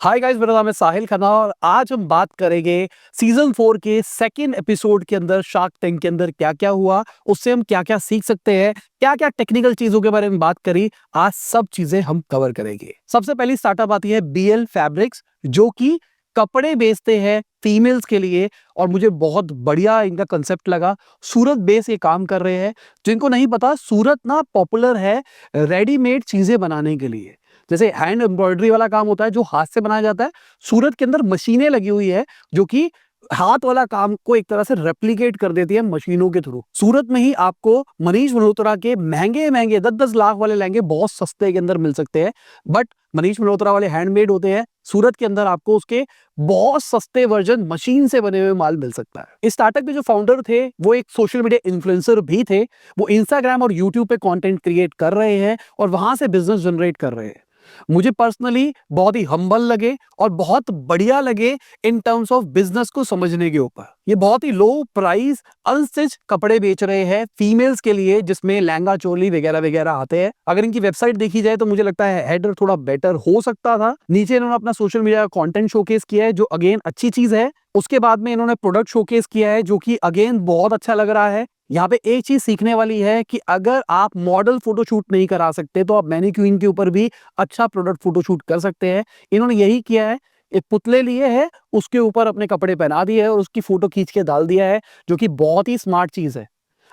Hi guys, मेरा नाम है साहिल खन्ना और आज हम बात करेंगे सीजन 4 के सेकंड एपिसोड के अंदर शार्क टैंक के अंदर क्या क्या हुआ, उससे हम क्या क्या सीख सकते हैं, क्या क्या टेक्निकल चीजों के बारे में बात करी। आज सब चीजें हम कवर करेंगे। सबसे पहली स्टार्टअप आती है बीएल फैब्रिक्स, जो कि कपड़े बेचते हैं फीमेल्स के लिए और मुझे बहुत बढ़िया इनका कंसेप्ट लगा। सूरत बेस ये काम कर रहे हैं। जिनको नहीं पता, सूरत ना पॉपुलर है रेडीमेड चीजें बनाने के लिए। जैसे हैंड एम्ब्रॉयडरी वाला काम होता है जो हाथ से बनाया जाता है, सूरत के अंदर मशीनें लगी हुई है जो कि हाथ वाला काम को एक तरह से रेप्लिकेट कर देती है मशीनों के थ्रू। सूरत में ही आपको मनीष मल्होत्रा के महंगे महंगे 10-10 लाख वाले लहंगे बहुत सस्ते के अंदर मिल सकते हैं, बट मनीष मल्होत्रा वाले हैंडमेड होते हैं। सूरत के अंदर आपको उसके बहुत सस्ते वर्जन मशीन से बने हुए माल मिल सकता है। इस स्टार्टअप के जो फाउंडर थे वो एक सोशल मीडिया इन्फ्लुएंसर भी थे। वो इंस्टाग्राम और यूट्यूब पे कंटेंट क्रिएट कर रहे हैं और वहां से बिजनेस जनरेट कर रहे हैं। मुझे पर्सनली बहुत ही हम्बल लगे और बहुत बढ़िया लगे इन टर्म्स ऑफ बिजनेस को समझने के ऊपर। ये बहुत ही लो प्राइस अनस्टिच कपड़े बेच रहे हैं फीमेल्स के लिए, जिसमें लहंगा चोली वगैरह वगैरह आते हैं। अगर इनकी वेबसाइट देखी जाए तो मुझे लगता है हेडर थोड़ा बेटर हो सकता था। नीचे इन्होंने अपना सोशल मीडिया का कंटेंट शोकेस किया है जो अगेन अच्छी चीज है। उसके बाद में इन्होंने प्रोडक्ट शोकेस किया है जो कि अगेन बहुत अच्छा लग रहा है। यहाँ पे एक चीज सीखने वाली है कि अगर आप मॉडल फोटोशूट नहीं करा सकते तो आप मैनीक्वीन के ऊपर भी अच्छा प्रोडक्ट फोटोशूट कर सकते हैं। इन्होंने यही किया है, एक पुतले लिए है, उसके ऊपर अपने कपड़े पहना दिए है और उसकी फोटो खींच के डाल दिया है, जो कि बहुत ही स्मार्ट चीज है।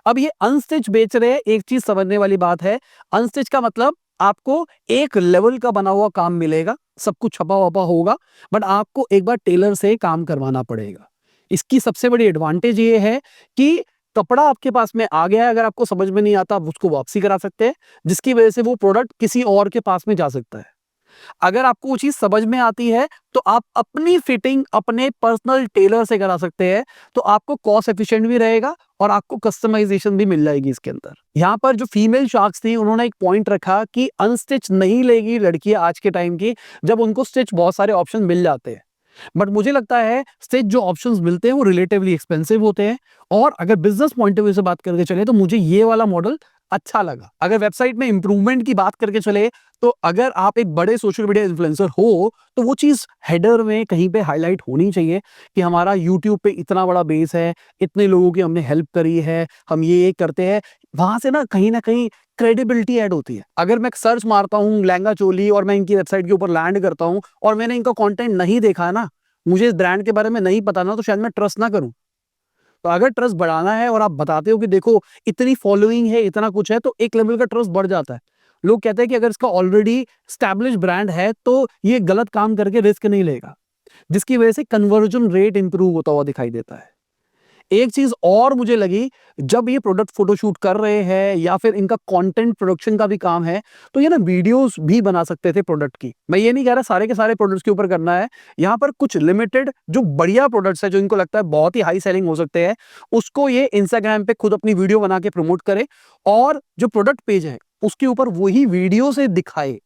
अब ये अनस्टिच बेच रहे हैं। एक चीज समझने वाली बात है, अनस्टिच का मतलब आपको एक लेवल का बना हुआ काम मिलेगा, सब कुछ छपा वपा होगा, बट आपको एक बार टेलर से काम करवाना पड़ेगा। इसकी सबसे बड़ी एडवांटेज ये है कि कपड़ा आपके पास में आ गया है, अगर आपको समझ में नहीं आता आप उसको वापसी करा सकते हैं, जिसकी वजह से वो प्रोडक्ट किसी और के पास में जा सकता है। अगर आपको वो चीज समझ में आती है तो आप अपनी फिटिंग अपने पर्सनल टेलर से करा सकते हैं, तो आपको कॉस्ट एफिशिएंट भी रहेगा और आपको कस्टमाइजेशन भी मिल जाएगी इसके अंदर। यहाँ पर जो फीमेल शार्क्स थी उन्होंने एक पॉइंट रखा कि अनस्टिच नहीं लेगी लड़कियां आज के टाइम की, जब उनको स्टिच बहुत सारे ऑप्शन मिल जाते हैं। बट मुझे लगता है स्टिच जो ऑप्शंस मिलते हैं वो रिलेटिवली एक्सपेंसिव होते हैं। और अगर बिजनेस पॉइंट ऑफ व्यू से बात करके चले तो मुझे ये वाला मॉडल अच्छा लगा। अगर वेबसाइट में इंप्रूवमेंट की बात करके चले तो अगर आप एक बड़े सोशल मीडिया इन्फ्लुएंसर हो तो वो चीज हेडर में कहीं पे हाईलाइट होनी चाहिए कि हमारा यूट्यूब पे इतना बड़ा बेस है, इतने लोगों की हमने हेल्प करी है, हम ये करते हैं। वहां से ना कहीं क्रेडिबिलिटी ऐड होती है। अगर मैं सर्च मारता हूँ लहंगा चोली और मैं इनकी वेबसाइट के ऊपर लैंड करता हूँ और मैंने इनका कंटेंट नहीं देखा है ना, मुझे इस ब्रांड के बारे में नहीं पता ना, तो शायद मैं ट्रस्ट ना करूं। तो अगर ट्रस्ट बढ़ाना है और आप बताते हो कि देखो इतनी फॉलोइंग है, इतना कुछ है, तो एक लेवल का ट्रस्ट बढ़ जाता है। लोग कहते हैं कि अगर इसका ऑलरेडी स्टैब्लिश ब्रांड है तो ये गलत काम करके रिस्क नहीं लेगा, जिसकी वजह से कन्वर्जन रेट इंप्रूव होता हुआ दिखाई देता है। एक चीज और मुझे लगी, जब ये प्रोडक्ट फोटोशूट कर रहे हैं या फिर इनका कंटेंट प्रोडक्शन का भी काम है, तो ये ना वीडियोस भी बना सकते थे प्रोडक्ट की। मैं ये नहीं कह रहा सारे के सारे प्रोडक्ट्स के ऊपर करना है। यहाँ पर कुछ लिमिटेड जो बढ़िया प्रोडक्ट्स है जो इनको लगता है बहुत ही हाई सेलिंग हो सकते हैं, उसको ये इंस्टाग्राम पे खुद अपनी वीडियो बना के प्रमोट करे और जो प्रोडक्ट पेज है उसके ऊपर वही वीडियो से दिखाए।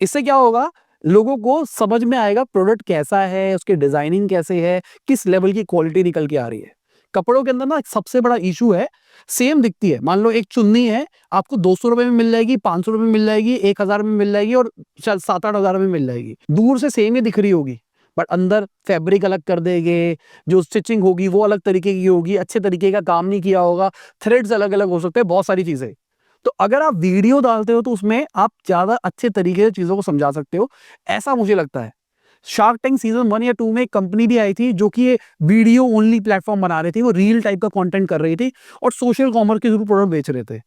इससे क्या होगा, लोगों को समझ में आएगा प्रोडक्ट कैसा है, उसकी डिजाइनिंग कैसे है, किस लेवल की क्वालिटी निकल के आ रही है। कपड़ों के अंदर ना एक सबसे बड़ा इशू है, सेम दिखती है। मान लो एक चुन्नी है, आपको 200 रुपए में मिल जाएगी, 500 रुपए में मिल जाएगी, 1000 में मिल जाएगी और शायद 7-8 हजार में मिल जाएगी। दूर से सेम ही दिख रही होगी, बट अंदर फैब्रिक अलग कर देंगे, जो स्टिचिंग होगी वो अलग तरीके की होगी, अच्छे तरीके का काम नहीं किया होगा, थ्रेड्स अलग अलग हो सकते हैं, बहुत सारी चीजें। तो अगर आप वीडियो डालते हो तो उसमें आप ज्यादा अच्छे तरीके से चीजों को समझा सकते हो, ऐसा मुझे लगता है। शार्क टैंक सीजन 1 या 2 में एक कंपनी भी आई थी जो कि ये वीडियो ओनली प्लेटफॉर्म बना रही थी, वो रील टाइप का कंटेंट कर रही थी और सोशल कॉमर्स के थ्रू प्रोडक्ट बेच रहे थे।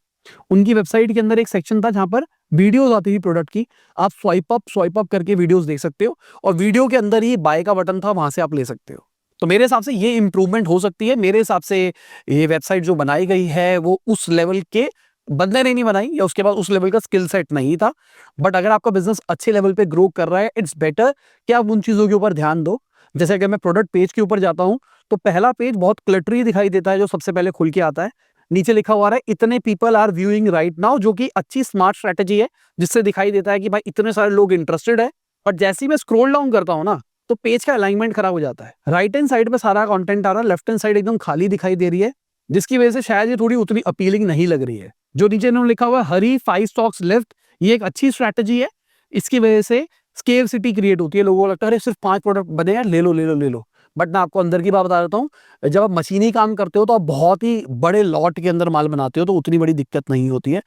उनकी वेबसाइट के अंदर एक सेक्शन था जहां पर वीडियोस आती थी प्रोडक्ट की, आप स्वाइप अप करके वीडियोस देख सकते हो और वीडियो के अंदर ही बाय का बटन था, वहां से आप ले सकते हो। तो मेरे हिसाब से ये इंप्रूवमेंट हो सकती है। मेरे हिसाब से ये वेबसाइट जो बनाई गई है वो उस लेवल के बंदे ने नहीं बनाई या उसके बाद उस लेवल का स्किल सेट नहीं था। बट अगर आपका बिजनेस अच्छे लेवल पे ग्रो कर रहा है, इट्स बेटर कि आप उन चीजों के ऊपर ध्यान दो। जैसे अगर मैं प्रोडक्ट पेज के ऊपर जाता हूं तो पहला पेज बहुत क्लटरी दिखाई देता है, जो सबसे पहले खुल के आता है। नीचे लिखा हुआ है इतने people are viewing right now, जो कि अच्छी स्मार्ट स्ट्रेटेजी है, जिससे दिखाई देता है कि भाई इतने सारे लोग इंटरेस्टेड है। और जैसे ही मैं स्क्रॉल डाउन करता हूं ना, तो पेज का अलाइनमेंट खराब हो जाता है। राइट हैंड साइड पे सारा कंटेंट आ रहा है, लेफ्ट हैंड साइड एकदम खाली दिखाई दे रही है, जिसकी वजह से शायद ये थोड़ी उतनी अपीलिंग नहीं लग रही है। जो नीचे इन्होंने लिखा हुआ है हरी 5 स्टॉक्स लेफ्ट, ये एक अच्छी स्ट्रैटेजी है। इसकी वजह से स्केर्सिटी क्रिएट होती है, लोगों को लगता है अरे सिर्फ 5 प्रोडक्ट बने हैं, ले लो ले लो ले लो। बट मैं आपको अंदर की बात बता देता हूँ, जब आप मशीनी काम करते हो तो आप बहुत ही बड़े लॉट के अंदर माल बनाते हो, तो उतनी बड़ी दिक्कत नहीं होती है।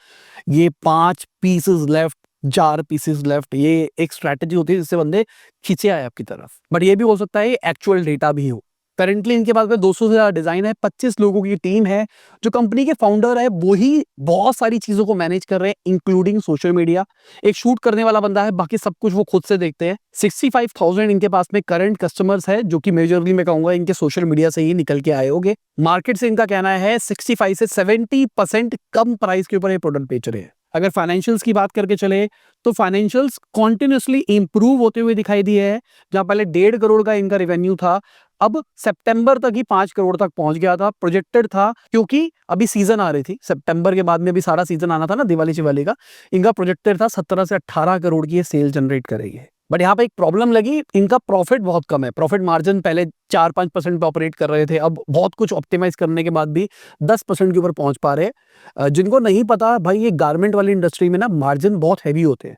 ये 5 पीसेस लेफ्ट, 4 पीसेस लेफ्ट, ये एक स्ट्रैटेजी होती है जिससे बंदे खींचे आए आपकी तरफ। बट ये भी हो सकता है एक्चुअल डेटा भी हो। करंटली इनके पास में 200 से ज्यादा डिजाइन है, 25 लोगों की टीम है। जो कंपनी के फाउंडर है वो ही बहुत सारी चीजों को मैनेज कर रहे हैं, इंक्लूडिंग सोशल मीडिया। एक शूट करने वाला बंदा है, बाकी सब कुछ वो खुद से देखते हैं। 65,000 इनके पास में करंट कस्टमर्स है, जो कि मेजरली मैं कहूंगा इनके सोशल मीडिया से ही निकल के आए होंगे। मार्केट से इनका कहना है 65 से 70% कम प्राइस के ऊपर ये प्रोडक्ट बेच रहे हैं। अगर फाइनेंशियल्स की बात करके चले तो फाइनेंशियल्स कॉन्टिन्यूसली इंप्रूव होते हुए दिखाई दिए है। जहां पहले 1.5 करोड़ का इनका रेवेन्यू था, अब सितंबर तक ही 5 करोड़ तक पहुंच गया था। प्रोजेक्टेड था, क्योंकि अभी सीजन आ रही थी, सितंबर के बाद में भी सारा सीजन आना था ना दिवाली शिवाली का। इनका प्रोजेक्टेड था 17 से 18 करोड़ की सेल जनरेट करेगी। बट यहाँ पे एक प्रॉब्लम लगी, इनका प्रॉफिट बहुत कम है। प्रॉफिट मार्जिन पहले 4-5% पे ऑपरेट कर रहे थे, अब बहुत कुछ ऑप्टिमाइज करने के बाद भी 10% के ऊपर पहुंच पा रहे हैं। जिनको नहीं पता भाई, ये गारमेंट वाली इंडस्ट्री में ना मार्जिन बहुत हैवी होते हैं।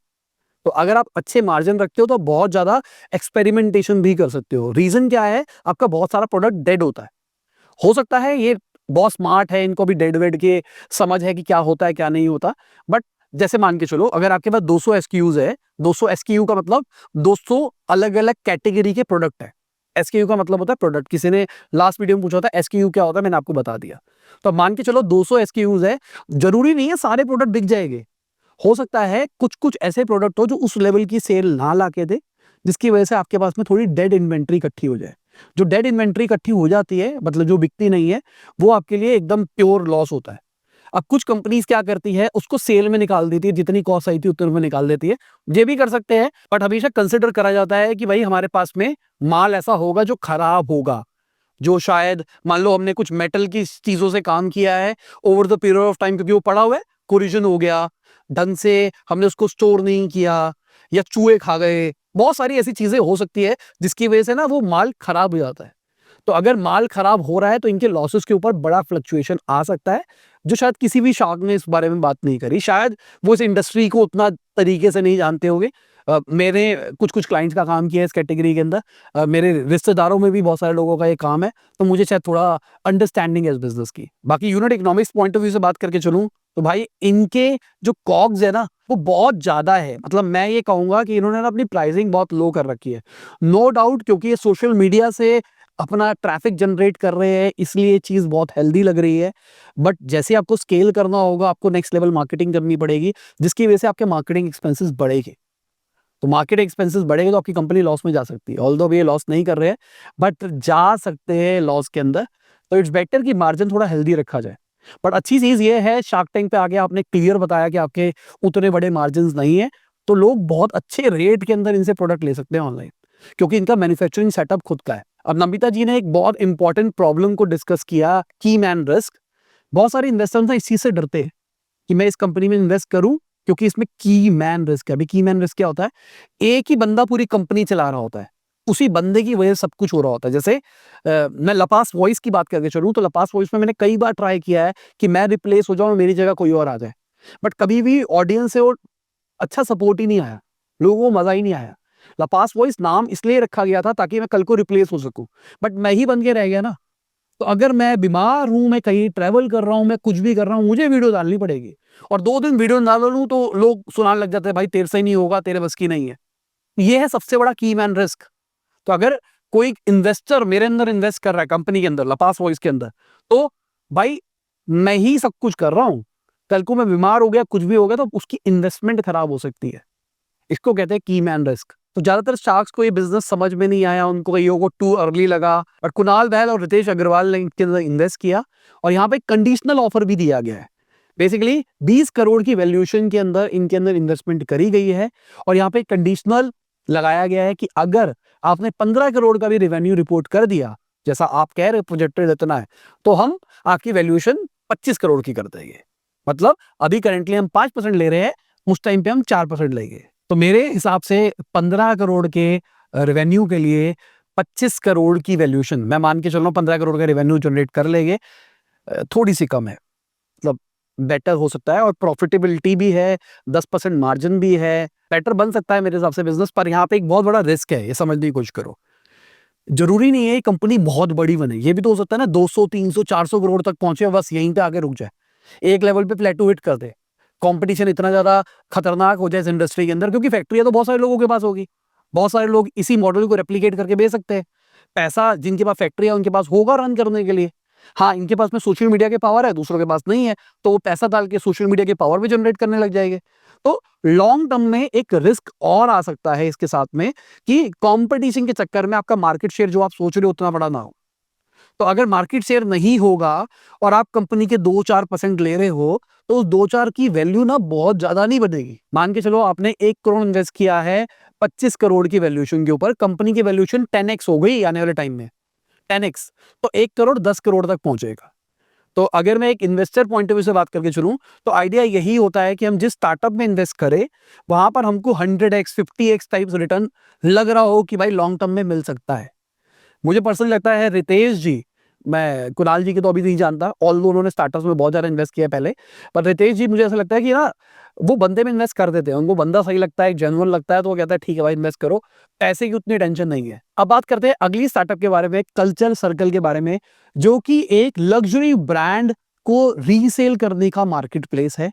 तो अगर आप अच्छे मार्जिन रखते हो तो बहुत ज्यादा एक्सपेरिमेंटेशन भी कर सकते हो। रीजन क्या है, आपका बहुत सारा प्रोडक्ट डेड होता है। हो सकता है ये बहुत स्मार्ट है, इनको भी डेड वेड के समझ है कि क्या होता है क्या नहीं होता। बट जैसे मान के चलो, अगर आपके पास 200 एसक्यूज है, 200 एसक्यू का मतलब 200 अलग अलग कैटेगरी के प्रोडक्ट है। एसक्यू का मतलब होता है प्रोडक्ट। किसी ने लास्ट वीडियो में पूछा था एसक्यू क्या होता है, मैंने आपको बता दिया। तो मान के चलो 200 एसक्यूज है, जरूरी नहीं है सारे प्रोडक्ट बिक जाएंगे। हो सकता है कुछ कुछ ऐसे प्रोडक्ट हो जो उस लेवल की सेल ना ला के दे, जिसकी वजह से आपके पास में थोड़ी डेड इन्वेंट्री इकट्ठी हो जाए। जो डेड इन्वेंट्री इकट्ठी हो जाती है, मतलब जो बिकती नहीं है, वो आपके लिए एकदम प्योर लॉस होता है। अब कुछ कंपनीज क्या करती है, उसको सेल में निकाल देती है, जितनी कॉस्ट आई थी उतने में निकाल देती है। ये भी कर सकते हैं, बट हमेशा कंसिडर करा जाता है कि भाई हमारे पास में माल ऐसा होगा जो खराब होगा, जो शायद मान लो हमने कुछ मेटल की चीजों से काम किया है over the period of time, क्योंकि वो पड़ा हुआ है, कोरिजन हो गया, ढंग से हमने उसको स्टोर नहीं किया, या चूहे खा गए, बहुत सारी ऐसी चीजें हो सकती है जिसकी वजह से ना वो माल खराब हो जाता है। तो अगर माल खराब हो रहा है तो इनके लॉसेस के ऊपर बड़ा फ्लक्चुएशन आ सकता है, जो शायद किसी भी शार्क ने इस बारे में बात नहीं करी। शायद वो इस इंडस्ट्री को उतना तरीके से नहीं जानते होंगे। मेरे कुछ कुछ क्लाइंट्स का काम किया है इस कैटेगरी के अंदर, मेरे रिश्तेदारों में भी बहुत सारे लोगों का ये काम है, तो मुझे शायद थोड़ा अंडरस्टैंडिंग है इस बिजनेस की। बाकी unit economics point of view से बात करके चलूं तो भाई इनके जो कॉग्स है ना वो बहुत ज्यादा है। मतलब मैं ये कहूंगा कि इन्होंने ना अपनी प्राइसिंग बहुत लो कर रखी है। नो डाउट, क्योंकि ये सोशल मीडिया से अपना ट्रैफिक जनरेट कर रहे हैं, इसलिए चीज बहुत हेल्दी लग रही है। बट जैसे आपको स्केल करना होगा, आपको नेक्स्ट लेवल मार्केटिंग करनी पड़ेगी, जिसकी वजह से आपके मार्केटिंग एक्सपेंसेस बढ़ेंगे। तो मार्केटिंग एक्सपेंसेस बढ़ेंगे तो आपकी कंपनी लॉस में जा सकती है। ऑल्दो ये लॉस नहीं कर रहे हैं, बट जा सकते हैं लॉस के अंदर। तो इट्स बेटर कि मार्जिन थोड़ा हेल्दी रखा जाए। बट अच्छी चीज ये है, शार्क टैंक पे आगे आपने क्लियर बताया कि आपके उतने बड़े मार्जिन नहीं है, तो लोग बहुत अच्छे रेट के अंदर इनसे प्रोडक्ट ले सकते हैं ऑनलाइन, क्योंकि इनका मैन्युफैक्चरिंग सेटअप खुद का है। अब नमिता जी ने एक बहुत इंपॉर्टेंट प्रॉब्लम को डिस्कस किया, की मैन रिस्क। बहुत सारे इन्वेस्टर्स ना इस चीज से डरते हैं कि मैं इस कंपनी में इन्वेस्ट करूं, क्योंकि इसमें की मैन रिस्क है। अभी की मैन रिस्क क्या होता है, एक ही बंदा पूरी कंपनी चला रहा होता है, उसी बंदे की वजह से सब कुछ हो रहा होता है। जैसे मैं लपास वॉइस की बात करके चलूं तो लपास वॉइस में मैंने कई बार ट्राई किया है कि मैं रिप्लेस हो जाऊं, मेरी जगह कोई और आ जाए, बट कभी भी ऑडियंस से वो अच्छा सपोर्ट ही नहीं आया, लोगों को मजा ही नहीं आया। लपास वॉइस नाम इसलिए रखा गया था ताकि मैं कल को रिप्लेस हो सकूं, बट मैं ही बन के रह गया ना। तो अगर मैं बीमार हूं, मैं कहीं ट्रैवल कर रहा हूं, मैं कुछ भी कर रहा हूं, मुझे वीडियो डालनी पड़ेगी। और 2 दिन वीडियो ना डालूं तो लोग सुनाने लग जाते हैं, भाई तेरे से ही नहीं होगा, तेरे बस की नहीं है। ये है सबसे बड़ा की मैन रिस्क। तो अगर कोई इन्वेस्टर मेरे अंदर इन्वेस्ट कर रहा है, कंपनी के अंदर, लपास वॉइस के अंदर, तो भाई मैं ही सब कुछ कर रहा हूं, कल को मैं बीमार हो गया, कुछ भी हो गया, तो उसकी इन्वेस्टमेंट खराब हो सकती है। इसको कहते हैं की मैन रिस्क। तो ज्यादातर शार्क्स को ये बिजनेस समझ में नहीं आया, उनको कईयों को टू अर्ली लगा, और कुणाल बहल और रितेश अग्रवाल ने इनके अंदर इन्वेस्ट किया, और यहाँ पे कंडीशनल ऑफर भी दिया गया है। बेसिकली 20 करोड़ की वैल्यूएशन के अंदर इनके अंदर इन्वेस्टमेंट करी गई है, और यहाँ पे कंडीशनल लगाया गया है कि अगर आपने 15 करोड़ का भी रेवेन्यू रिपोर्ट कर दिया, जैसा आप कह रहे प्रोजेक्टेड इतना है, तो हम आपकी वैल्यूएशन 25 करोड़ की कर देंगे। मतलब अभी करेंटली हम 5% ले रहे हैं, उस टाइम पे हम 4% लेंगे। तो मेरे हिसाब से 15 करोड़ के रेवेन्यू के लिए 25 करोड़ की वैल्यूएशन, मैं मान के चल रहा हूँ 15 करोड़ का रेवेन्यू जनरेट कर लेंगे, थोड़ी सी कम है। मतलब बेटर हो सकता है और प्रॉफिटेबिलिटी भी है, 10% मार्जिन भी है, बेटर बन सकता है मेरे हिसाब से बिजनेस। पर यहाँ पे एक बहुत बड़ा रिस्क है, ये समझने की कोशिश करो। जरूरी नहीं है ये कंपनी बहुत बड़ी बने, ये भी तो हो सकता है ना 200 300 400 करोड़ तक पहुंचे और बस यहीं पे आगे रुक जाए, एक लेवल पे प्लेटो हिट कर दे, कंपटीशन इतना ज्यादा खतरनाक हो जाए इस इंडस्ट्री के अंदर, क्योंकि फैक्ट्रियां तो बहुत सारे लोगों के पास होगी, बहुत सारे लोग इसी मॉडल को रेप्लिकेट करके बेच सकते हैं। पैसा जिनके पास फैक्ट्री है उनके पास होगा रन करने के लिए। हाँ, इनके पास में सोशल मीडिया के पावर है, दूसरों के पास नहीं है, तो वो पैसा डाल के सोशल मीडिया के पावर भी जनरेट करने लग जाएंगे। तो लॉन्ग टर्म में एक रिस्क और आ सकता है इसके साथ में कि कंपटीशन के चक्कर में आपका मार्केट शेयर जो आप सोच रहे हो उतना बड़ा ना हो। तो अगर मार्केट शेयर नहीं होगा और आप कंपनी के 2-4% ले रहे हो, तो उस 2-4 की वैल्यू ना बहुत ज्यादा नहीं बनेगी। मान के चलो आपने 1 करोड़ इन्वेस्ट किया है 25 करोड़ की वैल्यूएशन के ऊपर, कंपनी की वैल्यूएशन 10x हो गई आने वाले टाइम में, 10x, तो 1 करोड़ 10 करोड़ तक पहुंचेगा। तो अगर मैं एक इन्वेस्टर पॉइंट ऑफ व्यू से बात करके चलूं, तो आइडिया यही होता है कि हम जिस स्टार्टअप में इन्वेस्ट करें वहां पर हमको 100x 50x टाइप्स रिटर्न लग रहा हो कि भाई लॉन्ग टर्म में मिल सकता है। मुझे पर्सनली लगता है रितेश जी, मैं कुणाल जी के तो अभी नहीं जानता, ऑल्दो उन्होंने स्टार्टअप्स में बहुत ज्यादा इन्वेस्ट किया है पहले, पर रितेश जी मुझे ऐसा लगता है कि ना वो बंदे में इन्वेस्ट कर देते हैं, उनको बंदा सही लगता है, जेन्युइन लगता है, तो वो कहता है ठीक है भाई इन्वेस्ट करो, पैसे की उतनी टेंशन नहीं है। अब बात करते हैं अगली स्टार्टअप के बारे में, कल्चर सर्कल के बारे में, जो कि एक लग्जरी ब्रांड को रीसेल करने का मार्केट प्लेस है।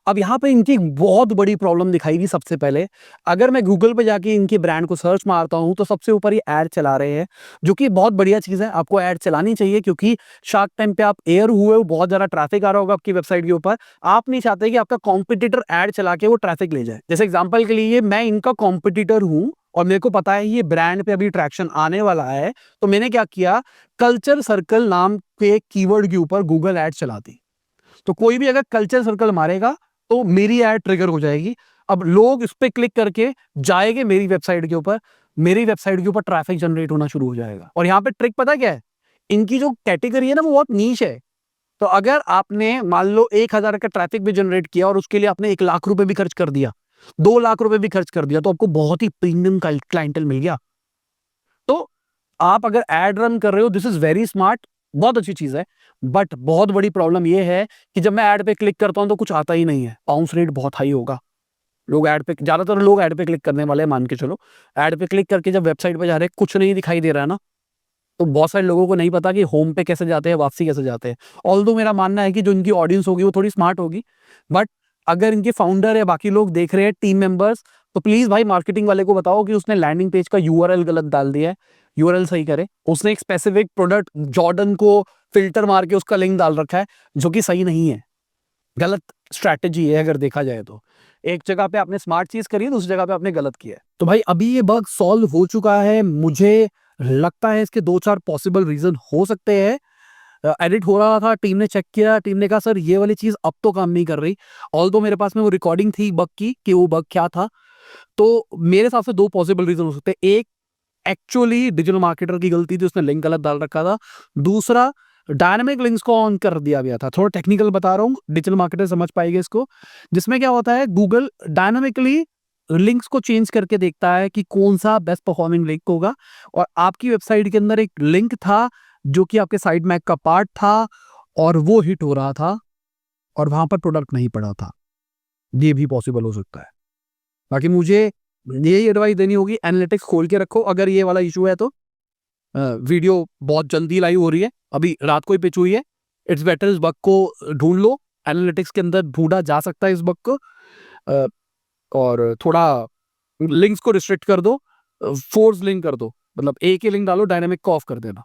अब यहाँ पे इनकी एक बहुत बड़ी प्रॉब्लम दिखाई दी सबसे पहले। अगर मैं गूगल पे जाके इनके ब्रांड को सर्च मारता हूँ तो सबसे ऊपर ये ऐड चला रहे हैं, जो कि बहुत बढ़िया चीज है, आपको ऐड चलानी चाहिए, क्योंकि शार्क टाइम पे आप एयर हुए हो, बहुत ज्यादा ट्रैफिक आ रहा होगा आपकी वेबसाइट के ऊपर, आप नहीं चाहते कि आपका कॉम्पिटिटर ऐड चला के वो ट्रैफिक ले जाए। जैसे एग्जाम्पल के लिए मैं इनका कॉम्पिटिटर हूँ और मेरे को पता है ये ब्रांड पे अभी ट्रैक्शन आने वाला है, तो मैंने क्या किया, कल्चर सर्कल नाम के कीवर्ड के ऊपर गूगल ऐड चला दी। तो कोई भी अगर कल्चर सर्कल मारेगा तो मेरी ऐड ट्रिगर हो जाएगी। अब लोग इस पे क्लिक करके जाएंगे मेरी वेबसाइट के ऊपर, मेरी वेबसाइट के ऊपर ट्रैफिक जनरेट होना शुरू हो जाएगा। और यहाँ पे ट्रिक पता क्या है, इनकी जो कैटेगरी है ना वो बहुत नीच है। तो अगर आपने मान लो 1,000 का ट्रैफिक भी जनरेट किया और उसके लिए आपने 1 लाख रुपए भी खर्च कर दिया, 2 लाख रुपए भी खर्च कर दिया, तो आपको बहुत ही प्रीमियम क्लाइंटल मिल गया। तो आप अगर एड रन कर रहे हो, दिस इज वेरी स्मार्ट, बहुत अच्छी चीज है। बट बहुत बड़ी प्रॉब्लम यह है कि जब मैं ऐड पे क्लिक करता हूं तो कुछ आता ही नहीं है, बाउंस रेट बहुत हाई होगा। लोग ऐड पे, ज्यादातर लोग ऐड पे क्लिक करने वाले हैं, मान के चलो ऐड पे क्लिक करके जब वेबसाइट पे जा रहे हैं कुछ नहीं दिखाई दे रहा है ना, तो बहुत सारे लोगों को नहीं पता कि होम पे कैसे जाते हैं, वापसी कैसे जाते हैं। ऑल्दो मेरा मानना है कि जो इनकी ऑडियंस होगी वो थोड़ी स्मार्ट होगी, बट अगर इनके फाउंडर या बाकी लोग देख रहे हैं, टीम मेंबर्स, तो प्लीज भाई मार्केटिंग वाले को बताओ कि उसने लैंडिंग पेज का यूआरएल गलत डाल दिया है, यूआरएल सही करे। उसने एक स्पेसिफिक प्रोडक्ट जॉर्डन को फिल्टर मार के उसका लिंक डाल रखा है, जो कि सही नहीं है, गलत स्ट्रैटेजी है अगर देखा जाए तो। एक जगह पे आपने स्मार्ट चीज करी है, दूसरी जगह पे आपने गलत किया है। तो भाई अभी ये बग सॉल्व हो चुका है, मुझे लगता है इसके 2-4 पॉसिबल रीजन हो सकते हैं। एडिट हो रहा था, टीम ने चेक किया, टीम ने कहा सर ये वाली चीज अब तो काम नहीं कर रही। ऑल्दो मेरे पास में वो रिकॉर्डिंग थी बग की कि वो बग क्या था। तो मेरे हिसाब से 2 पॉसिबल रीजन हो सकते हैं। एक, एक्चुअली डिजिटल मार्केटर की गलती थी, उसने लिंक गलत डाल रखा था। दूसरा, डायनामिक लिंक्स को ऑन कर दिया गया था। थोड़ा टेक्निकल बता रहा हूँ, डिजिटल मार्केटर समझ पाएंगे इसको। जिसमें क्या होता है, गूगल डायनामिकली लिंक्स को चेंज करके देखता है कि कौन सा बेस्ट परफॉर्मिंग लिंक होगा, और आपकी वेबसाइट के अंदर एक लिंक था जो कि आपके साइट मैक का पार्ट था और वो हिट हो रहा था और वहां पर प्रोडक्ट नहीं पड़ा था। ये भी पॉसिबल हो सकता है। बाकी मुझे यही एडवाइस देनी होगी, एनालिटिक्स खोल के रखो अगर ये वाला इशू है तो। वीडियो बहुत जल्दी लाइव हो रही है, अभी रात को ही पिच हुई है। इट्स बेटर इस बग को ढूंढ लो, एनालिटिक्स के अंदर ढूंढा जा सकता है इस बग को। और थोड़ा लिंक्स को रिस्ट्रिक्ट कर दो, फोर्स लिंक कर दो, मतलब एक ही लिंक डालो, डायनामिक को ऑफ कर देना।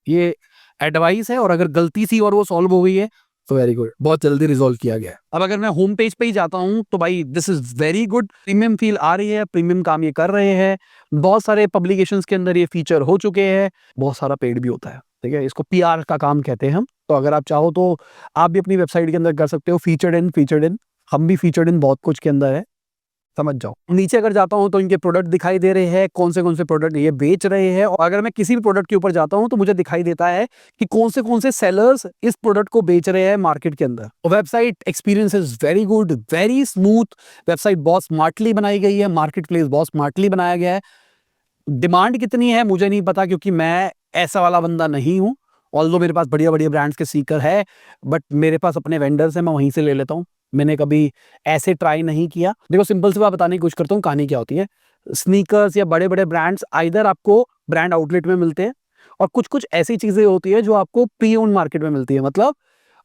ये एडवाइस है, और अगर गलती सी और वो सॉल्व हो गई है तो वेरी गुड, बहुत जल्दी रिजॉल्व किया गया है। अब अगर मैं होम पेज पे ही जाता हूं तो भाई this is very good, premium feel आ रही है, प्रीमियम काम ये कर रहे हैं। बहुत सारे पब्लिकेशंस के अंदर ये फीचर हो चुके हैं, बहुत सारा पेड भी होता है, ठीक है, इसको पीआर का काम कहते हैं हम। तो अगर आप चाहो तो आप भी अपनी वेबसाइट के अंदर कर सकते हो फीचर्ड इन, हम भी फीचर्ड इन बहुत कुछ के अंदर है, समझ जाओ। नीचे अगर जाता हूं तो इनके प्रोडक्ट दिखाई दे रहे हैं, कौन से प्रोडक्ट ये बेच रहे हैं। और अगर मैं किसी भी प्रोडक्ट के ऊपर जाता हूं तो मुझे दिखाई देता है कि कौन से सेलर्स इस प्रोडक्ट को बेच रहे हैं मार्केट के अंदर। Website experience is very good, very smooth, website बहुत स्मार्टली बनाई गई है, मार्केट प्लेस बहुत स्मार्टली बनाया गया है। डिमांड कितनी है मुझे नहीं पता, क्योंकि मैं ऐसा वाला बंदा नहीं हूं, ऑल्दो मेरे पास बढ़िया बढ़िया ब्रांड्स के स्नीकर है, बट मेरे पास अपने वेंडर्स हैं, मैं वहीं से ले लेता हूँ। मैंने कभी ऐसे ट्राई नहीं किया। देखो सिंपल सी बात बताने की कोशिश करता हूँ, कहानी क्या होती है। स्नीकर्स या बड़े बड़े ब्रांड्स आइदर आपको ब्रांड आउटलेट में मिलते हैं, और कुछ कुछ ऐसी चीजें होती है जो आपको प्री ओन्ड मार्केट में मिलती है। मतलब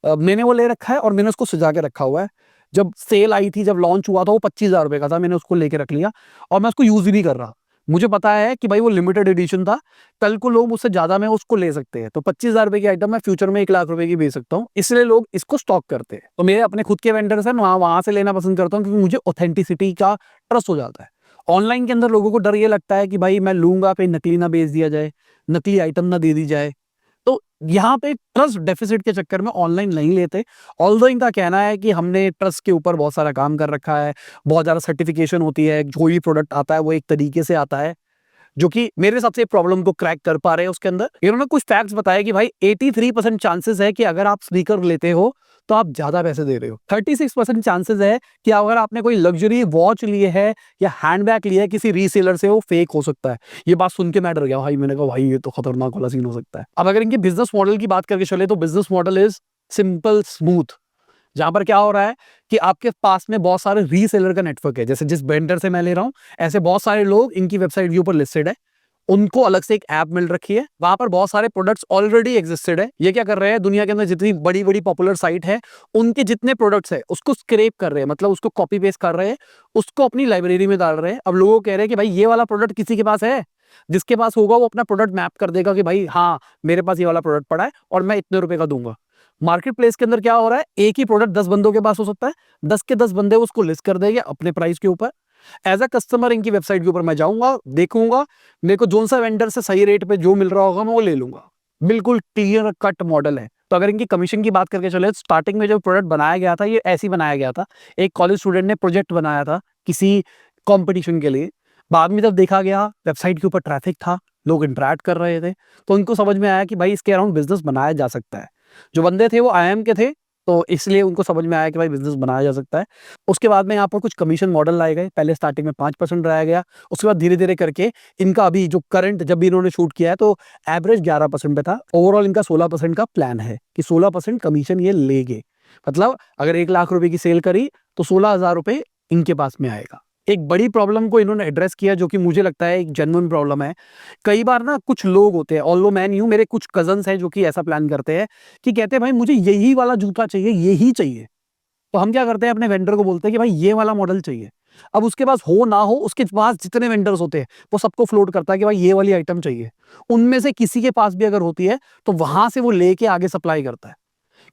मैंने वो ले रखा है और मैंने उसको सजा के रखा हुआ है। जब सेल आई थी, जब लॉन्च हुआ था, वो 25,000 रुपए का था, मैंने उसको लेके रख लिया और मैं उसको यूज ही नहीं कर रहा। मुझे पता है कि भाई वो लिमिटेड एडिशन था, कल को लोग मुझसे ज्यादा में उसको ले सकते हैं, तो 25,000 रुपए की आइटम मैं फ्यूचर में 1 लाख रुपए की बेच सकता हूँ, इसलिए लोग इसको स्टॉक करते हैं। तो मेरे अपने खुद के वेंडर्स हैं, वहां से लेना पसंद करता हूँ, क्योंकि मुझे ऑथेंटिसिटी का ट्रस्ट हो जाता है। ऑनलाइन के अंदर लोगों को डर ये लगता है कि भाई मैं लूंगा कहीं नकली ना बेच दिया जाए, नकली आइटम ना दे दी जाए, तो यहाँ पे ट्रस्ट डेफिसिट के चक्कर में ऑनलाइन नहीं लेते। ऑल्दो इनका कहना है कि हमने ट्रस्ट के ऊपर बहुत सारा काम कर रखा है, बहुत ज़्यादा सर्टिफिकेशन होती है, जो भी प्रोडक्ट आता है वो एक तरीके से आता है, जो कि मेरे हिसाब से प्रॉब्लम को क्रैक कर पा रहे हैं उसके अंदर। इन्होंने कुछ फैक्ट्स बताया कि भाई 83% चांसेस है कि अगर आप स्नीकर लेते हो तो आप ज्यादा पैसे दे रहे हो। 36% चांसेस है कि अगर आपने कोई लग्जरी वॉच ली है या हैंडबैग लिया है किसी रीसेलर से, वो फेक हो सकता है। ये बात सुन के मैं डर गया भाई, मैंने कहा भाई ये तो खतरनाक वाला सीन हो सकता है। अब अगर इनके बिजनेस मॉडल की बात करके चले तो business model is simple smooth, जहां पर क्या हो रहा है कि आपके पास में बहुत सारे रीसेलर का नेटवर्क है। जैसे जिस वेंडर से मैं ले रहा हूं, ऐसे बहुत सारे लोग इनकी वेबसाइट के ऊपर लिस्टेड है, उनको अलग से एक ऐप मिल रखी है, वहां पर बहुत सारे प्रोडक्ट्स ऑलरेडी एग्जिस्टेड है। ये क्या कर रहे हैं, दुनिया के अंदर जितनी बड़ी बड़ी पॉपुलर साइट है उनके जितने प्रोडक्ट्स है उसको स्क्रैप कर रहे हैं, मतलब उसको कॉपी पेस्ट कर रहे हैं, उसको अपनी लाइब्रेरी में डाल रहे हैं। अब लोगों को कह रहे हैं कि भाई ये वाला प्रोडक्ट किसी के पास है, जिसके पास होगा वो अपना प्रोडक्ट मैप कर देगा कि भाई हाँ मेरे पास ये वाला प्रोडक्ट पड़ा है और मैं इतने रुपए का दूंगा। मार्केट प्लेस के अंदर क्या हो रहा है, एक ही प्रोडक्ट 10 बंदों के पास हो सकता है, 10 के 10 बंदे उसको लिस्ट कर देंगे अपने प्राइस के ऊपर। एज अ कस्टमर इनकी वेबसाइट के ऊपर मैं जाऊंगा, देखूंगा, मेरे को जोन सा वेंडर से सही रेट पे जो मिल रहा होगा मैं वो ले लूंगा। बिल्कुल क्लियर कट मॉडल है। तो अगर इनकी कमीशन की बात करके चले, स्टार्टिंग में जो प्रोडक्ट बनाया गया था ये ऐसे ही बनाया गया था। एक कॉलेज स्टूडेंट ने प्रोजेक्ट बनाया था किसी कंपटीशन के लिए। बाद में जब देखा गया वेबसाइट के ऊपर ट्रैफिक था, लोग इंटरेक्ट कर रहे थे, तो उनको समझ में आया कि भाई इसके अराउंड बिजनेस बनाया जा सकता है। जो बंदे थे वो आईएम के थे, तो इसलिए उनको समझ में आया कि भाई बिजनेस बनाया जा सकता है। उसके बाद में यहाँ पर कुछ कमीशन मॉडल लाए गए। पहले स्टार्टिंग में 5% लाया गया, उसके बाद धीरे धीरे करके इनका अभी जो करंट जब भी इन्होंने शूट किया है तो एवरेज 11% पे था। ओवरऑल इनका 16% का प्लान है कि 16% कमीशन ये लेंगे। मतलब अगर 1 लाख रुपए की सेल करी तो 16,000 रुपए इनके पास में आएगा। एक बड़ी प्रॉब्लम को इन्होंने एड्रेस किया, जो कि मुझे लगता है एक जेन्युइन प्रॉब्लम है। कई बार ना कुछ लोग होते हैं, ऑल्दो मैं नहीं हूं, मेरे कुछ कजन्स हैं जो कि ऐसा प्लान करते हैं कि कहते हैं भाई मुझे यही वाला जूता चाहिए, यही चाहिए। तो हम क्या करते हैं, अपने वेंडर को बोलते हैं कि भाई ये वाला मॉडल चाहिए। अब उसके पास हो ना हो, उसके पास जितने वेंडर्स होते हैं वो सबको फ्लोट करता है कि भाई ये वाली आइटम चाहिए। उनमें से किसी के पास भी अगर होती है तो वहां से वो लेके आगे सप्लाई करता है।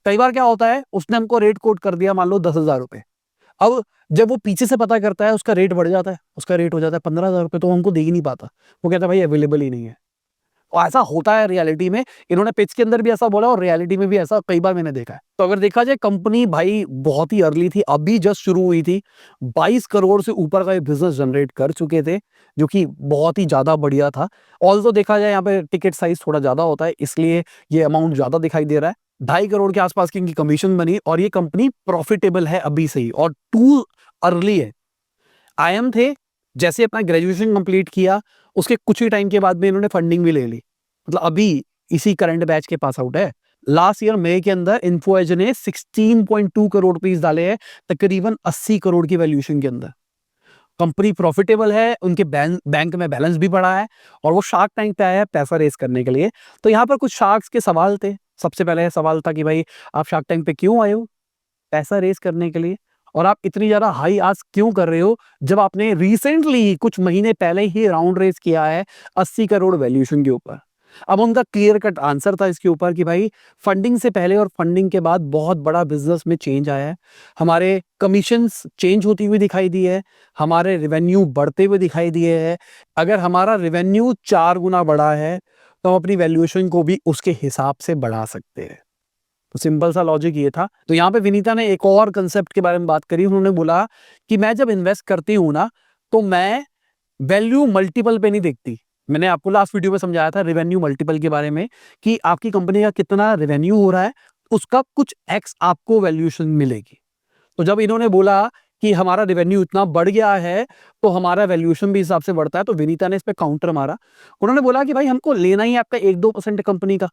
कई बार क्या होता है, उसने हमको रेट कोट कर दिया मान लो 10,000 रुपए। अब जब वो पीछे से पता करता है उसका रेट बढ़ जाता है, उसका रेट हो जाता है 15,000 रुपए, तो वो हमको दे ही नहीं पाता। वो कहता है भाई अवेलेबल ही नहीं है। और ऐसा होता है रियलिटी में। इन्होंने पिच के अंदर भी ऐसा बोला और रियलिटी में भी ऐसा कई बार मैंने देखा है। तो अगर देखा जाए, कंपनी भाई बहुत ही अर्ली थी, अभी जस्ट शुरू हुई थी। 22 करोड़ से ऊपर का ये बिजनेस जनरेट कर चुके थे, जो कि बहुत ही ज्यादा बढ़िया था। ऑल्सो देखा जाए यहाँ पे टिकट साइज थोड़ा ज्यादा होता है, इसलिए ये अमाउंट ज्यादा दिखाई दे रहा है। 2.5 करोड़ के आसपास की इनकी कमीशन बनी और ये कंपनी प्रॉफिटेबल है अभी से ही, और टू अर्ली है। आईएम थे, जैसे अपना ग्रेजुएशन कंप्लीट किया उसके कुछ ही टाइम के बाद में इन्होंने फंडिंग भी ले ली। मतलब अभी इसी करंट बैच के पास आउट है। लास्ट ईयर मई के अंदर इन्फो एज ने 16.2 करोड़ रुपीस डाले हैं, तकरीबन 80 करोड़ की वैल्यूएशन के अंदर। कंपनी प्रॉफिटेबल है, उनके बैंक में बैलेंस भी बढ़ा है, और वो शार्क टैंक पे आया है पैसा रेस करने के लिए। तो यहाँ पर कुछ शार्क्स के सवाल थे। सबसे पहले सवाल था कि भाई आप शार्क टैंक पे क्यों आए हो, पैसा रेस करने के लिए, और आप इतनी ज्यादा हाई आस्क क्यों कर रहे हो जब आपने रिसेंटली कुछ महीने पहले ही राउंड रेस किया है 80 करोड़ वैल्यूएशन के ऊपर। अब उनका क्लियर कट आंसर था इसके ऊपर कि भाई फंडिंग से पहले और फंडिंग के बाद बहुत बड़ा बिजनेस में चेंज आया है। हमारे कमीशंस चेंज होती हुई दिखाई दी है, हमारे रेवेन्यू बढ़ते हुए दिखाई दिए हैं। अगर हमारा रेवेन्यू 4 गुना बढ़ा है तो हम अपनी वैल्यूएशन को भी उसके हिसाब से बढ़ा सकते हैं। तो सिंपल सा लॉजिक ये था। तो यहाँ पे विनीता ने एक और कंसेप्ट के बारे में बात करी। उन्होंने बोला कि मैं जब इन्वेस्ट करती हूँ ना, तो मैं वैल्यू मल्टीपल पे नहीं देखती। मैंने आपको लास्ट वीडियो में समझाया था रेवेन्यू मल्टीपल के बारे में, कि आपकी कंपनी का कितना रेवेन्यू हो रहा है उसका कुछ एक्स आपको वैल्यूएशन मिलेगी। तो जब इन्होंने बोला कि हमारा रेवेन्यू इतना बढ़ गया है तो हमारा वैल्यूएशन भी हिसाब से बढ़ता है, तो विनीता ने इस पे काउंटर मारा। उन्होंने बोला कि भाई हमको लेना ही आपका 1-2% कंपनी का,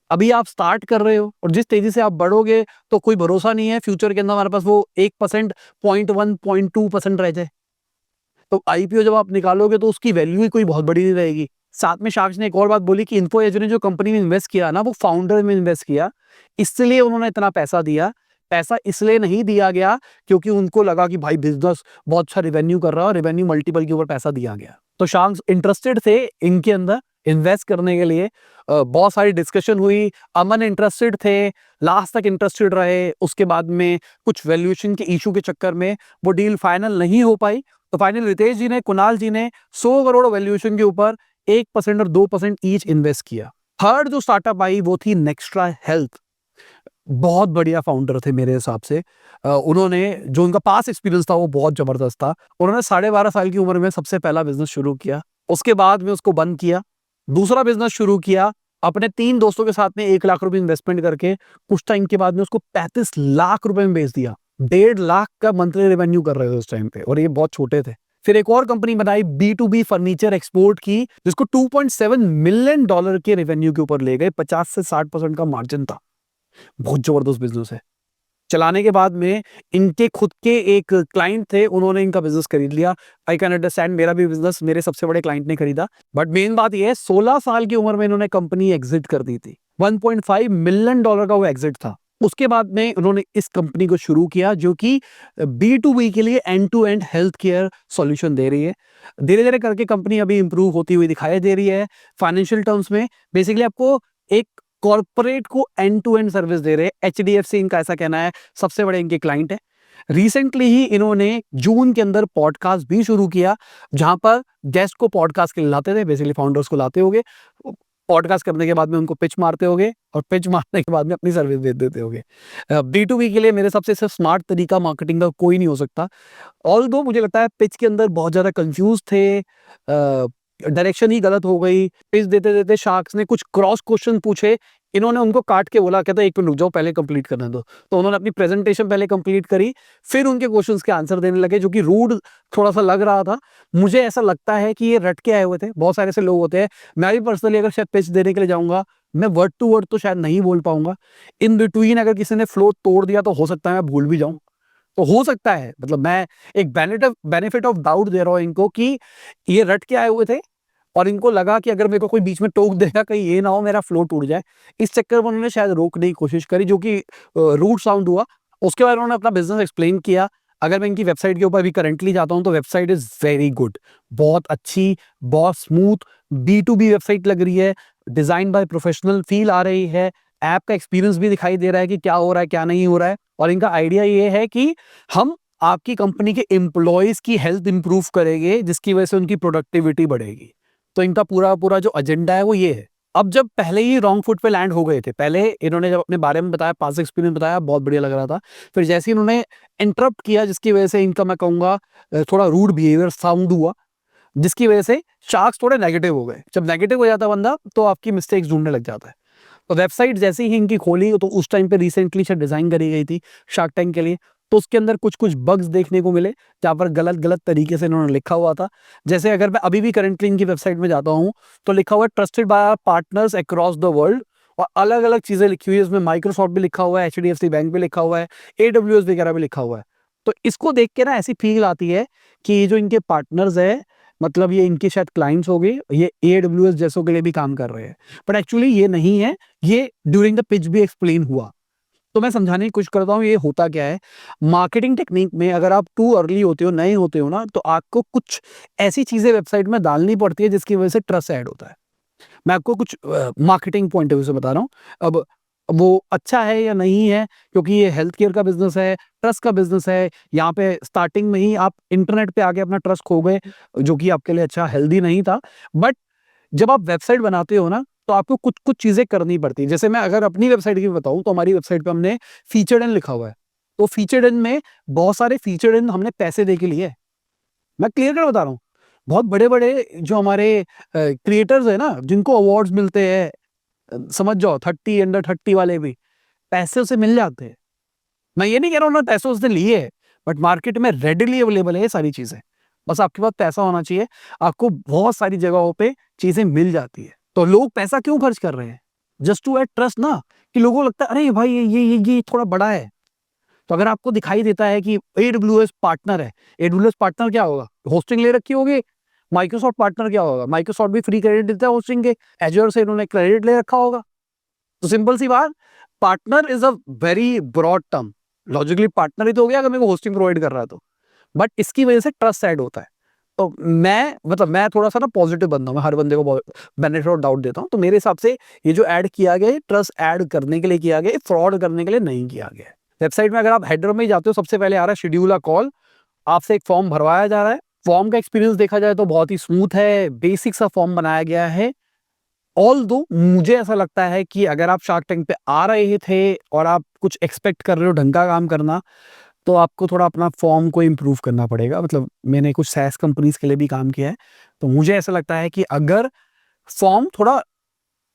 अभी आप स्टार्ट कर रहे हो और जिस तेजी से आप बढ़ोगे तो कोई भरोसा नहीं है फ्यूचर के अंदर हमारे पास वो 1%, 0.1, 0.2% रह जाए। तो आईपीओ जब आप निकालोगे तो उसकी वैल्यू ही कोई बहुत बड़ी नहीं रहेगी। साथ में साक्ष ने एक और बात बोली कि इन्फो एज ने जो कंपनी में इन्वेस्ट किया ना, वो फाउंडर में इन्वेस्ट किया, इसलिए उन्होंने इतना पैसा दिया। पैसा इसलिए नहीं दिया गया क्योंकि उनको लगा कि भाई बिजनेस बहुत अच्छा रिवेन्यू कर रहा है और रिवेन्यू मल्टीपल के ऊपर पैसा दिया गया। तो शार्क्स इंटरेस्टेड थे इनके अंदर इन्वेस्ट करने के लिए। बहुत सारी डिस्कशन हुई, अमन इंटरेस्टेड थे, लास्ट तक इंटरेस्टेड रहे, उसके बाद में कुछ वैल्यूएशन के इशू के चक्कर में वो डील फाइनल नहीं हो पाई। तो फाइनल रितेश जी ने, कुणाल जी ने 100 करोड़ वैल्यूएशन के ऊपर 1% और 2% ईच इन्वेस्ट किया। थर्ड जो स्टार्टअप आई वो थी नेक्स्ट्रा हेल्थ। बहुत बढ़िया फाउंडर थे मेरे हिसाब से। उन्होंने जो उनका पास एक्सपीरियंस था वो बहुत जबरदस्त था। उन्होंने 12.5 साल की उम्र में सबसे पहला बिजनेस शुरू किया, उसके बाद में उसको बंद किया, दूसरा बिजनेस शुरू किया अपने 3 दोस्तों के साथ में 1 लाख रुपए इन्वेस्टमेंट करके। कुछ टाइम के बाद में उसको 35 लाख रुपए में बेच दिया। 1.5 लाख का मंथली रेवेन्यू कर रहे थे उस टाइम पे और ये बहुत छोटे थे। फिर एक और कंपनी बनाई B2B फर्नीचर एक्सपोर्ट की, जिसको $2.7 मिलियन के रेवेन्यू के ऊपर ले गए, 50 से 60% का मार्जिन था। बहुत जबरदस्त बिजनेस है। चलाने के बाद में इनके खुद के एक क्लाइंट थे, उन्होंने इनका बिजनेस खरीद लिया। आई कैन अंडरस्टैंड, मेरा भी बिजनेस मेरे सबसे बड़े क्लाइंट ने खरीदा। बट मेन बात यह है 16 साल की उम्र में इन्होंने कंपनी एग्जिट कर दी थी। $1.5 मिलियन का वो एग्जिट था। उसके बाद में उन्होंने इस कंपनी को शुरू किया जो कि B2B के लिए end to end health care solution दे रही है। धीरे धीरे करके कंपनी अभी इंप्रूव होती हुई दिखाई दे रही है। फाइनेंशियल टर्म्स में बेसिकली आपको एक कॉर्पोरेट को एंड टू एंड सर्विस दे रहे हैं। एचडीएफसी इनका ऐसा कहना है, सबसे बड़े इनके क्लाइंट है। रिसेंटली ही इन्होंने जून के अंदर पॉडकास्ट भी शुरू किया, जहां पर गेस्ट को पॉडकास्ट के लिए लाते थे, बेसिकली फाउंडर्स को लाते होगे, पॉडकास्ट करने के बाद में उनको पिच मारते होगे और पिच मारने के बाद में अपनी सर्विस दे देते होगे। B2B के लिए मेरे सबसे स्मार्ट तरीका मार्केटिंग का कोई नहीं हो सकता। ऑल्दो मुझे लगता है पिच के अंदर बहुत ज्यादा कंफ्यूज थे, डायरेक्शन ही गलत हो गई। पिच देते देते शार्क्स ने कुछ क्रॉस क्वेश्चन पूछे, इन्होंने उनको काट के बोला, कहता 1 मिनट रुक जाओ, पहले कंप्लीट करने दो। तो उन्होंने अपनी प्रेजेंटेशन पहले कंप्लीट करी, फिर उनके क्वेश्चंस के आंसर देने लगे, जो कि रूड थोड़ा सा लग रहा था। मुझे ऐसा लगता है कि ये रट के आए हुए थे। बहुत सारे ऐसे लोग होते हैं, मैं भी पर्सनली अगर शायद पिच देने के लिए जाऊंगा, मैं वर्ड टू वर्ड तो शायद नहीं बोल पाऊंगा। इन बिटवीन अगर किसी ने फ्लो तोड़ दिया तो हो सकता है मैं भूल भी जाऊं। तो हो सकता है, मतलब मैं एक बेनिफिट ऑफ डाउट दे रहा हूं इनको कि ये रट के आए हुए थे और इनको लगा कि अगर मेरे को कोई बीच में टोक देगा, कहीं ये ना हो मेरा फ्लो टूट जाए। इस चक्कर में उन्होंने शायद रोकने की कोशिश करी, जो कि रूड साउंड हुआ। उसके बाद उन्होंने अपना बिजनेस एक्सप्लेन किया। अगर मैं इनकी वेबसाइट के ऊपर भी करंटली जाता हूं तो वेबसाइट इज वेरी गुड, बहुत अच्छी, बहुत स्मूथ B2B वेबसाइट लग रही है। डिजाइन बाय प्रोफेशनल फील आ रही है। ऐप का एक्सपीरियंस भी दिखाई दे रहा है कि क्या हो रहा है क्या नहीं हो रहा है। और इनका आइडिया ये है कि हम आपकी कंपनी के एम्प्लॉयज की हेल्थ इंप्रूव करेंगे, जिसकी वजह से उनकी प्रोडक्टिविटी बढ़ेगी। तो इनका पूरा पूरा जो एजेंडा है वो ये है। अब जब पहले ही रॉन्ग फुट पे लैंड हो गए थे, पहले इन्होंने जब अपने बारे में बताया, पास एक्सपीरियंस बताया, बहुत बढ़िया लग रहा था। फिर जैसे ही इन्होंने इंटरप्ट किया, जिसकी वजह से इनका, मैं कहूंगा, थोड़ा रूड बिहेवियर साउंड हुआ, जिसकी वजह से शार्क्स थोड़े नेगेटिव हो गए। जब नेगेटिव हो जाता है बंदा तो आपकी मिस्टेक्स ढूंढने लग जाता है। तो वेबसाइट जैसे ही इनकी खोली, तो उस टाइम पे रिसेंटली शायद डिजाइन करी गई थी शार्क टैंक के लिए, तो उसके अंदर कुछ कुछ बग्स देखने को मिले, जहां पर गलत गलत तरीके से इन्होंने लिखा हुआ था। जैसे अगर मैं अभी भी करंटली इनकी वेबसाइट में जाता हूँ तो लिखा हुआ है trusted by our partners across the world, और अलग अलग चीजें लिखी हुई है। इसमें माइक्रोसॉफ्ट भी लिखा हुआ है, HDFC बैंक भी लिखा हुआ है, AWS वगैरह भी लिखा हुआ है। तो इसको देख के ना ऐसी फील आती है कि ये जो इनके पार्टनर्स है, मतलब ये इनके शायद क्लाइंट्स हो गए, ये AWS जैसों के लिए भी काम कर रहे हैं। बट एक्चुअली ये नहीं है। ये ड्यूरिंग द पिच भी एक्सप्लेन हुआ। तो मैं समझाने की कोशिश करता हूँ ये होता क्या है। मार्केटिंग टेक्निक में अगर आप टू अर्ली होते हो, नए होते हो ना, तो आपको कुछ ऐसी चीजें वेबसाइट में डालनी पड़ती है जिसकी वजह से ट्रस्ट ऐड होता है। मैं आपको कुछ मार्केटिंग पॉइंट ऑफ व्यू से बता रहा हूँ। अब वो अच्छा है या नहीं है, क्योंकि ये हेल्थ केयर का बिजनेस है, ट्रस्ट का बिजनेस है। यहाँ पे स्टार्टिंग में ही आप इंटरनेट पे आके अपना ट्रस्ट खो गए, जो कि आपके लिए अच्छा हेल्दी नहीं था। बट जब आप वेबसाइट बनाते हो ना, तो आपको कुछ कुछ चीजें करनी पड़ती है। जैसे मैं अगर अपनी वेबसाइट की बताऊं, तो हमारी वेबसाइट पे हमने फीचर्ड इन लिखा हुआ है। तो फीचर्ड इन में बहुत सारे फीचर्ड इन हमने पैसे दे के लिए। मैं क्लियर कर बता रहा हूँ। बहुत बड़े बड़े जो हमारे क्रिएटर्स है ना, जिनको अवार्ड्स मिलते हैं, समझ जाओ 30 अंडर 30 वाले भी पैसे उसे मिल जाते हैं। मैं ये नहीं कह रहा हूँ ना पैसे उसने लिए है, बट मार्केट में रेडिली अवेलेबल है ये सारी चीजें। बस आपके पास पैसा होना चाहिए, आपको बहुत सारी जगहों पे चीजें मिल जाती है। तो लोग पैसा क्यों खर्च कर रहे हैं? जस्ट टू ऐड ट्रस्ट ना, कि लोगों को लगता है अरे भाई ये थोड़ा बड़ा है। तो अगर आपको दिखाई देता है कि एडब्ल्यूएस पार्टनर है, एडब्ल्यूएस पार्टनर क्या होगा? होस्टिंग ले रखी होगी। माइक्रोसॉफ्ट पार्टनर क्या होगा? माइक्रोसॉफ्ट भी फ्री क्रेडिट देता है होस्टिंग के, एज़्योर से इन्होंने क्रेडिट ले रखा होगा। तो सिंपल सी बात, partner is a very broad term. Logically partner ही तो हो गया अगर मेरे को होस्टिंग प्रोवाइड कर रहा है तो। बट इसकी वजह से ट्रस्ट ऐड होता है। तो मैं थोड़ा सा ना पॉजिटिव बंदा हूँ, मैं हर बंदे को बेनिफिट ऑफ डाउट देता हूँ। तो मेरे हिसाब से ये जो ऐड किया गया है, ट्रस्ट ऐड करने के लिए किया गया है, फ्रॉड करने के लिए नहीं किया गया है। वेबसाइट में अगर आप हेडर में ही जाते हो, सबसे पहले आ रहा है शेड्यूल अ कॉल। आपसे एक फॉर्म भरवाया जा रहा है। फॉर्म का एक्सपीरियंस देखा जाए तो बहुत ही स्मूथ है, बेसिक सा फॉर्म बनाया गया है। ऑल्दो मुझे ऐसा लगता है कि अगर आप शार्क टैंक पे आ रहे थे और आप कुछ एक्सपेक्ट कर रहे हो ढंग का काम करना, तो आपको थोड़ा अपना फॉर्म को इम्प्रूव करना पड़ेगा। मतलब मैंने कुछ सैस कंपनीज के लिए भी काम किया है, तो मुझे ऐसा लगता है कि अगर फॉर्म थोड़ा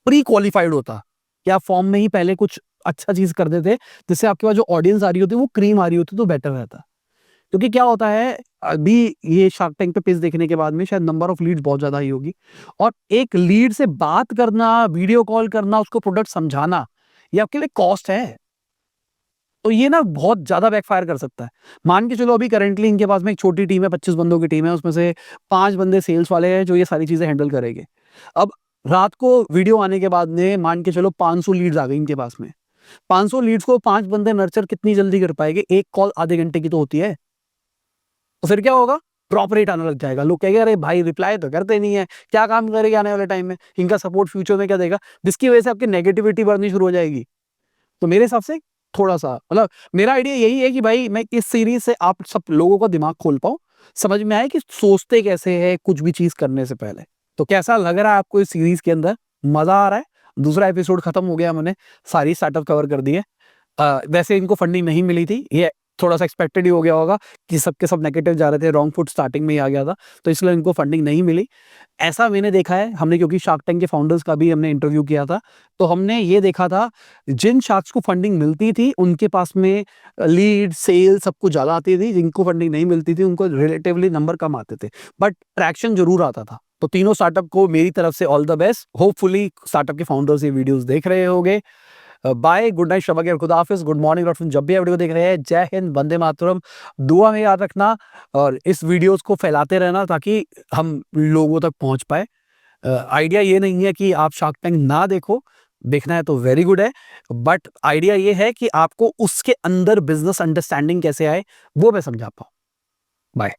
प्री क्वालिफाइड होता, कि आप फॉर्म में ही पहले कुछ अच्छा चीज कर देते, जिससे आपके पास जो ऑडियंस आ रही होती है वो क्रीम आ रही होती, तो बेटर रहता। क्योंकि क्या होता है, अभी ये शार्क टैंक पे पेज देखने के बाद में शायद नंबर ऑफ लीड्स बहुत ज्यादा ही होगी, और एक लीड से बात करना, वीडियो कॉल करना, उसको प्रोडक्ट समझाना, ये आपके लिए कॉस्ट है। तो ये ना बहुत ज़्यादा बैकफायर कर सकता है। मान के चलो अभी करंटली इनके पास में एक छोटी टीम है, 25 बंदों की टीम है, उसमें से 5 बंदे सेल्स वाले हैं जो ये सारी चीज़ें हैंडल करेंगे। अब रात को वीडियो आने के बाद में मान के चलो 500 लीड्स आ गई इनके पास में। 500 लीड्स को 5 बंदे नर्चर कितनी जल्दी कर पाएँगे? एक कॉल आधे घंटे की तो होती है। तो फिर क्या होगा? ड्रॉप रेट आने लग जाएगा। लोग कहेंगे अरे भाई रिप्लाई तो करते नहीं है, क्या काम करेंगे आने वाले टाइम में? इनका सपोर्ट फ्यूचर में क्या देगा? जिसकी वजह से आपकी नेगेटिविटी बढ़नी शुरू हो जाएगी। तो मेरे हिसाब से थोड़ा-सा मतलब मेरा आइडिया यही है कि भाई मैं इस सीरीज़ से आप सब लोगों का दिमाग खोल पाऊँ, समझ में आए कि सोचते कैसे हैं कुछ भी चीज़ करने से पहले। तो कैसा लग रहा है आपको इस सीरीज़ के अंदर? मज़ा आ रहा है? दूसरा एपिसोड खत्म हो गया, मैंने सारी स्टार्टअप कवर कर दिए। वैसे इनको फंडिंग नहीं मिली थी, ये थोड़ा-सा एक्सपेक्टेड ही हो गया होगा कि सबके सब नेगेटिव जा रहे थे, रॉन्ग फुट स्टार्टिंग में ही आ गया था, तो इसलिए इनको फंडिंग नहीं मिली। ऐसा मैंने देखा है, हमने क्योंकि शार्क टैंक के फाउंडर्स का भी हमने इंटरव्यू किया था, तो हमने ये देखा था, जिन शार्क्स को फंडिंग मिलती थी, उनके पास में लीड, सेल सब कुछ ज़्यादा आती थी, जिनको फंडिंग नहीं मिलती थी, उनको रिलेटिवली नंबर कम आते थे, बट ट्रैक्शन ज़रूर आता था। तो तीनों स्टार्टअप को मेरी तरफ से all the best. Hopefully startup के फाउंडर्स ये वीडियोज़ देख रहे होंगे। बाय, गुड नाइट, शब बखैर, खुदा हाफिज़, गुड मॉर्निंग, गुड आफ्टरनून, जब भी आप वीडियो देख रहे हैं, जय हिंद, वंदे मातरम। दुआ में याद रखना और इस वीडियोज़ को फैलाते रहना ताकि हम लोगों तक पहुँच पाएँ। आइडिया ये नहीं है कि आप शार्क टैंक ना देखो, देखना है तो वेरी गुड है, बट आइडिया ये है कि आपको उसके अंदर बिज़नेस अंडरस्टैंडिंग कैसे आए, वो मैं समझा पाऊँ। बाय।